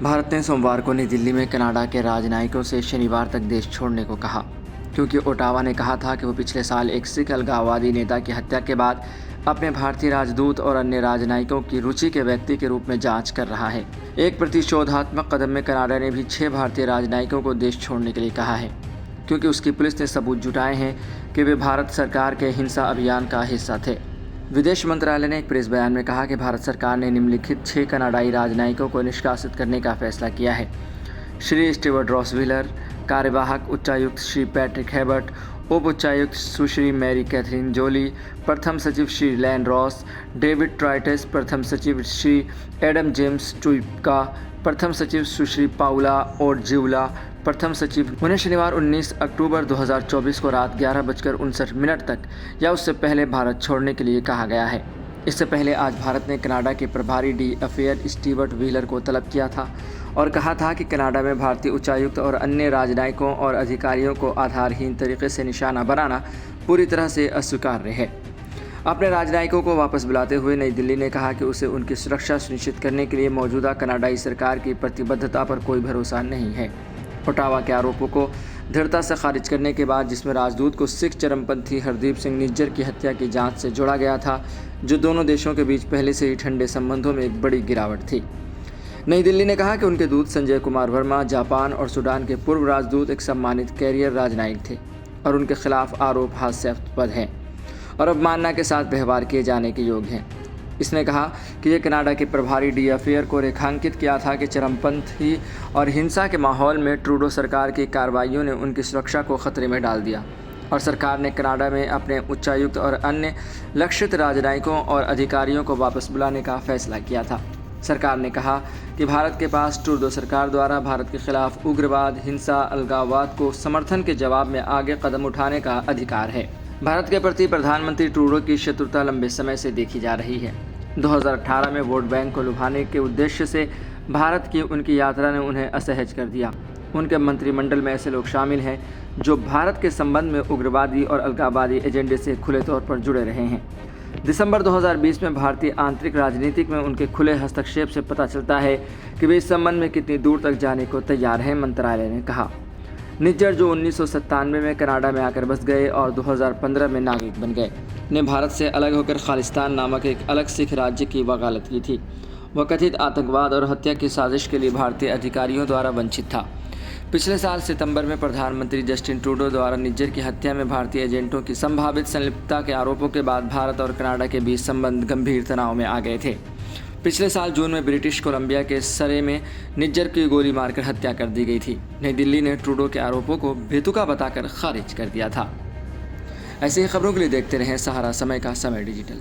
भारत ने सोमवार को नई दिल्ली में कनाडा के राजनयिकों से शनिवार तक देश छोड़ने को कहा, क्योंकि ओटावा ने कहा था कि वो पिछले साल एक सिख अलगाववादी नेता की हत्या के बाद अपने भारतीय राजदूत और अन्य राजनयिकों की रुचि के व्यक्ति के रूप में जांच कर रहा है। एक प्रतिशोधात्मक कदम में कनाडा ने भी 6 भारतीय राजनयिकों को देश छोड़ने के लिए कहा है, क्योंकि उसकी पुलिस ने सबूत जुटाए हैं कि वे भारत सरकार के हिंसा अभियान का हिस्सा थे। विदेश मंत्रालय ने एक प्रेस बयान में कहा कि भारत सरकार ने निम्नलिखित 6 कनाडाई राजनयिकों को निष्कासित करने का फैसला किया है: श्री स्टीवर्ट रॉस व्हीलर, कार्यवाहक उच्चायुक्त श्री पैट्रिक हेबर्ट, उप उच्चायुक्त सुश्री मैरी कैथरीन जोली, प्रथम सचिव श्री लैन रॉस, डेविड ट्राइटस, प्रथम सचिव श्री एडम जेम्स टुइपका, प्रथम सचिव सुश्री पाउला ओरजिउला, प्रथम सचिव। उन्हें शनिवार 19 अक्टूबर 2024 को रात 11:59 तक या उससे पहले भारत छोड़ने के लिए कहा गया है। इससे पहले आज भारत ने कनाडा के प्रभारी डी अफेयर स्टीवर्ट व्हीलर को तलब किया था और कहा था कि कनाडा में भारतीय उच्चायुक्त और अन्य राजनयिकों और अधिकारियों को आधारहीन तरीके से निशाना बनाना पूरी तरह से अस्वीकार्य है। अपने राजनयिकों को वापस बुलाते हुए नई दिल्ली ने कहा कि उसे उनकी सुरक्षा सुनिश्चित करने के लिए मौजूदा कनाडाई सरकार की प्रतिबद्धता पर कोई भरोसा नहीं है। ओटावा के आरोपों को दृढ़ता से खारिज करने के बाद, जिसमें राजदूत को सिख चरमपंथी हरदीप सिंह निज्जर की हत्या की जांच से जोड़ा गया था, जो दोनों देशों के बीच पहले से ही ठंडे संबंधों में एक बड़ी गिरावट थी। नई दिल्ली ने कहा कि उनके दूत संजय कुमार वर्मा जापान और सूडान के पूर्व राजदूत एक सम्मानित कैरियर राजनयिक थे और उनके खिलाफ आरोप हास्यास्पद हैं और अवमानना के साथ व्यवहार किए जाने के योग्य हैं। इसने कहा कि यह कनाडा के प्रभारी डी अफेयर को रेखांकित किया था कि चरमपंथी और हिंसा के माहौल में ट्रूडो सरकार की कार्रवाइयों ने उनकी सुरक्षा को खतरे में डाल दिया और सरकार ने कनाडा में अपने उच्चायुक्त और अन्य लक्षित राजनयिकों और अधिकारियों को वापस बुलाने का फैसला किया था। सरकार ने कहा कि भारत के पास ट्रूडो सरकार द्वारा भारत के खिलाफ उग्रवाद, हिंसा, अलगाववाद को समर्थन के जवाब में आगे कदम उठाने का अधिकार है। भारत के प्रति प्रधानमंत्री ट्रूडो की शत्रुता लंबे समय से देखी जा रही है। 2018 में वोट बैंक को लुभाने के उद्देश्य से भारत की उनकी यात्रा ने उन्हें असहज कर दिया। उनके मंत्रिमंडल में ऐसे लोग शामिल हैं जो भारत के संबंध में उग्रवादी और अलगाववादी एजेंडे से खुले तौर पर जुड़े रहे हैं। दिसंबर 2020 में भारतीय आंतरिक राजनीति में उनके खुले हस्तक्षेप से पता चलता है कि वे इस संबंध में कितनी दूर तक जाने को तैयार हैं, मंत्रालय ने कहा। निज्जर, जो 1997 में कनाडा में आकर बस गए और 2015 में नागरिक बन गए, ने भारत से अलग होकर खालिस्तान नामक एक अलग सिख राज्य की वकालत की थी। वह कथित आतंकवाद और हत्या की साजिश के लिए भारतीय अधिकारियों द्वारा वंचित था। पिछले साल सितंबर में प्रधानमंत्री जस्टिन ट्रूडो द्वारा निज्जर की हत्या में भारतीय एजेंटों की संभावित संलिप्तता के आरोपों के बाद भारत और कनाडा के बीच संबंध गंभीर तनाव में आ गए थे। पिछले साल जून में ब्रिटिश कोलंबिया के सरे में निज्जर की गोली मारकर हत्या कर दी गई थी। नई दिल्ली ने ट्रूडो के आरोपों को बेतुका बताकर खारिज कर दिया था। ऐसी ही खबरों के लिए देखते रहें सहारा समय का समय डिजिटल।